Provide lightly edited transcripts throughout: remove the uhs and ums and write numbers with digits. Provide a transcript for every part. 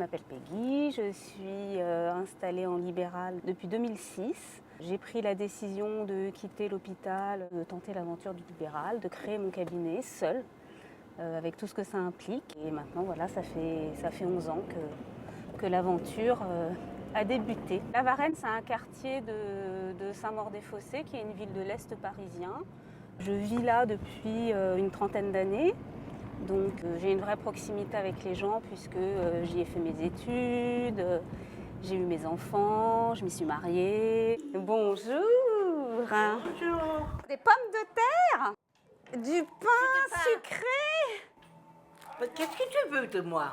m'appelle Peggy, je suis installée en libéral depuis 2006. J'ai pris la décision de quitter l'hôpital, de tenter l'aventure du libéral, de créer mon cabinet seule, avec tout ce que ça implique. Et maintenant, voilà, ça fait 11 ans que l'aventure a débuté. La Varenne, c'est un quartier de Saint-Maur-des-Fossés, qui est une ville de l'Est parisien. Je vis là depuis une trentaine d'années. Donc j'ai une vraie proximité avec les gens puisque j'y ai fait mes études, j'ai eu mes enfants, je m'y suis mariée. Bonjour. Bonjour. Des pommes de terre, du pain sucré. Mais qu'est-ce que tu veux de moi?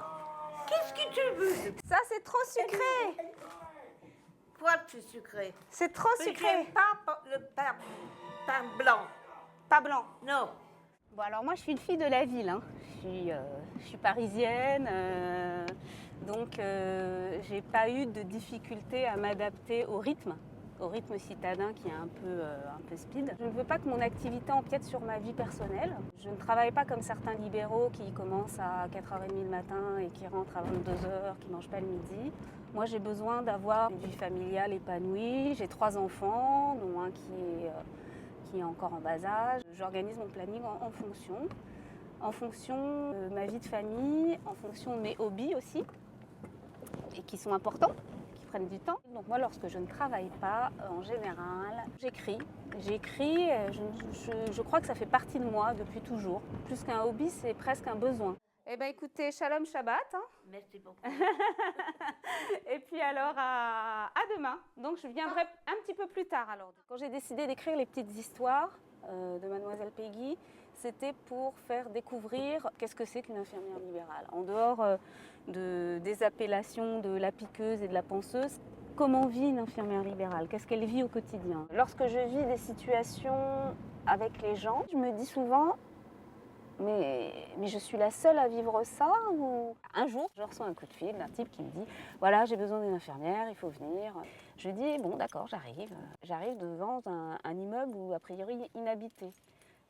Qu'est-ce que tu veux? Ça c'est trop sucré. Quoi de sucré? C'est trop Mais sucré. j'aime pas le pain blanc. Pas blanc. Non. Bon alors moi je suis une fille de la ville, hein. Je suis parisienne, donc j'ai pas eu de difficulté à m'adapter au rythme citadin qui est un peu speed. Je ne veux pas que mon activité empiète sur ma vie personnelle. Je ne travaille pas comme certains libéraux qui commencent à 4h30 le matin et qui rentrent à 22h, qui ne mangent pas le midi. Moi j'ai besoin d'avoir une vie familiale épanouie. J'ai 3 enfants, dont un qui est encore en bas âge. J'organise mon planning en fonction de ma vie de famille, en fonction de mes hobbies aussi, et qui sont importants, qui prennent du temps. Donc moi, lorsque je ne travaille pas, en général, j'écris. Je crois que ça fait partie de moi depuis toujours. Plus qu'un hobby, c'est presque un besoin. Eh bien écoutez, Shalom Shabbat. Hein. Merci beaucoup. Et puis alors à demain. Donc je viendrai un petit peu plus tard alors. Quand j'ai décidé d'écrire les petites histoires de Mademoiselle Peggy, c'était pour faire découvrir qu'est-ce que c'est qu'une infirmière libérale. En dehors des appellations de la piqueuse et de la panseuse, comment vit une infirmière libérale? Qu'est-ce qu'elle vit au quotidien? Lorsque je vis des situations avec les gens, je me dis souvent mais je suis la seule à vivre ça ou... Un jour, je reçois un coup de fil d'un type qui me dit « Voilà, j'ai besoin d'une infirmière, il faut venir. » Je lui dis « Bon, d'accord, j'arrive. » J'arrive devant un immeuble où, a priori, inhabité.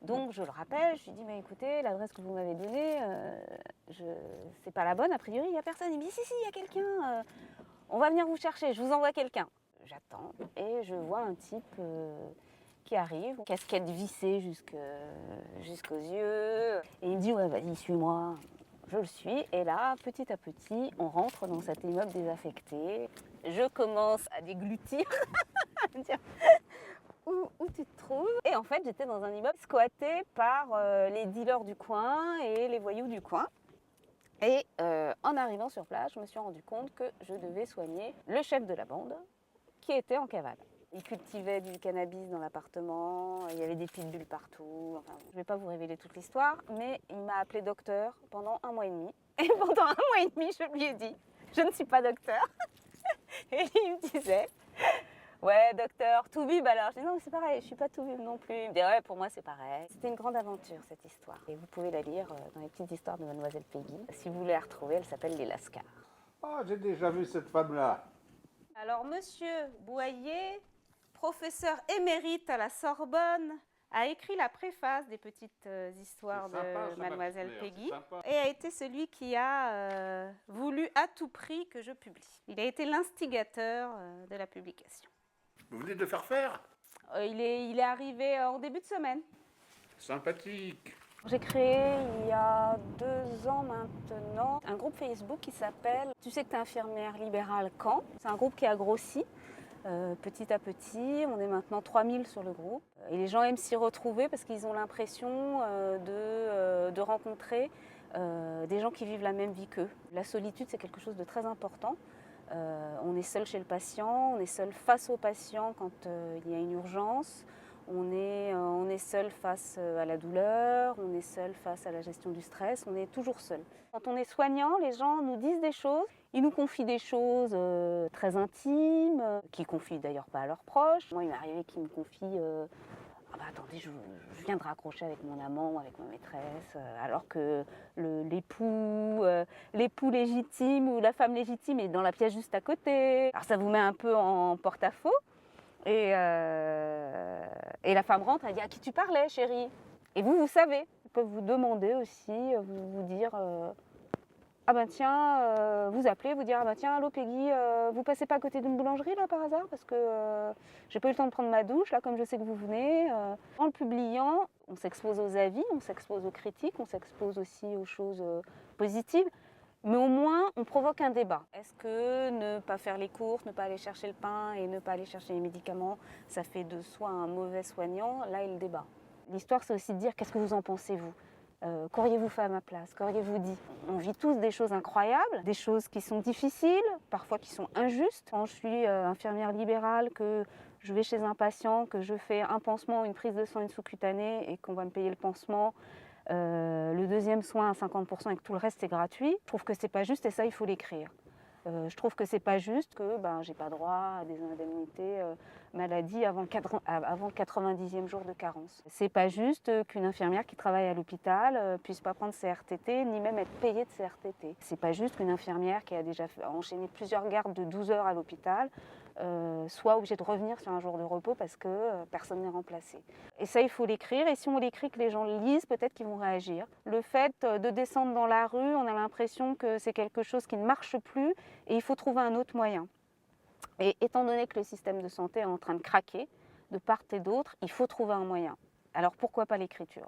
Donc, je le rappelle, je lui dis « Mais écoutez, l'adresse que vous m'avez donnée, c'est pas la bonne, a priori, il n'y a personne. » Il me dit « Si, il y a quelqu'un. On va venir vous chercher, je vous envoie quelqu'un. » J'attends et je vois un type... qui arrive, casquette vissée jusqu'aux yeux. Et il me dit, ouais, vas-y, suis-moi. Je le suis. Et là, petit à petit, on rentre dans cet immeuble désaffecté. Je commence à déglutir, à me dire où tu te trouves. Et en fait, j'étais dans un immeuble squatté par les dealers du coin et les voyous du coin. Et en arrivant sur place, je me suis rendu compte que je devais soigner le chef de la bande qui était en cavale. Il cultivait du cannabis dans l'appartement, il y avait des pitbulls partout. Enfin, je ne vais pas vous révéler toute l'histoire, mais il m'a appelé docteur pendant 1 mois et demi. Et pendant 1 mois et demi, je lui ai dit, je ne suis pas docteur. Et il me disait, ouais, docteur, toubib alors. Je dis, non, c'est pareil, je ne suis pas toubib non plus. Il me dit, ouais, pour moi, c'est pareil. C'était une grande aventure, cette histoire. Et vous pouvez la lire dans les petites histoires de Mademoiselle Peggy. Si vous voulez la retrouver, elle s'appelle Les Lascars. Ah, j'ai déjà vu cette femme-là. Alors, monsieur Boyer, professeur émérite à la Sorbonne, a écrit la préface des petites histoires de Mademoiselle Peggy et a été celui qui a voulu à tout prix que je publie. Il a été l'instigateur de la publication. Vous venez de faire? Il est arrivé en début de semaine. Sympathique. J'ai créé il y a 2 ans maintenant un groupe Facebook qui s'appelle « Tu sais que tu es infirmière libérale quand ?» C'est un groupe qui a grossi. Petit à petit, on est maintenant 3000 sur le groupe. Et les gens aiment s'y retrouver parce qu'ils ont l'impression de rencontrer des gens qui vivent la même vie qu'eux. La solitude, c'est quelque chose de très important. On est seul chez le patient, on est seul face au patient quand il y a une urgence. On est seul face à la douleur, on est seul face à la gestion du stress, on est toujours seul. Quand on est soignant, les gens nous disent des choses, ils nous confient des choses très intimes, qu'ils confient d'ailleurs pas à leurs proches. Moi, il m'est arrivé qu'ils me confient ah bah attendez, je viens de raccrocher avec mon amant, avec ma maîtresse, alors que l'époux légitime ou la femme légitime est dans la pièce juste à côté. Alors ça vous met un peu en porte-à-faux. Et la femme rentre, elle dit « À qui tu parlais, chérie ?» Et vous savez. Ils peuvent vous demander aussi, vous dire ah ben tiens, vous appelez, vous dire, ah ben tiens, allô Peggy, vous passez pas à côté d'une boulangerie là par hasard parce que j'ai pas eu le temps de prendre ma douche là comme je sais que vous venez. En le publiant, on s'expose aux avis, on s'expose aux critiques, on s'expose aussi aux choses positives. Mais au moins, on provoque un débat. Est-ce que ne pas faire les courses, ne pas aller chercher le pain et ne pas aller chercher les médicaments, ça fait de soi un mauvais soignant? Là est le débat. L'histoire, c'est aussi de dire qu'est-ce que vous en pensez, vous? Qu'auriez-vous fait à ma place? Qu'auriez-vous dit? On vit tous des choses incroyables, des choses qui sont difficiles, parfois qui sont injustes. Quand je suis infirmière libérale, que je vais chez un patient, que je fais un pansement, une prise de sang, une sous-cutanée et qu'on va me payer le pansement, le deuxième soin à 50% et que tout le reste c'est gratuit, je trouve que c'est pas juste et ça il faut l'écrire. Je trouve que c'est pas juste que j'ai pas droit à des indemnités maladie avant 90e jour de carence. C'est pas juste qu'une infirmière qui travaille à l'hôpital puisse pas prendre ses RTT ni même être payée de ses RTT. C'est pas juste qu'une infirmière qui a déjà enchaîné plusieurs gardes de 12 heures à l'hôpital soit obligée de revenir sur un jour de repos parce que personne n'est remplacé. Et ça, il faut l'écrire. Et si on l'écrit, que les gens le lisent, peut-être qu'ils vont réagir. Le fait de descendre dans la rue, on a l'impression que c'est quelque chose qui ne marche plus et il faut trouver un autre moyen. Et étant donné que le système de santé est en train de craquer, de part et d'autre, il faut trouver un moyen. Alors pourquoi pas l'écriture ?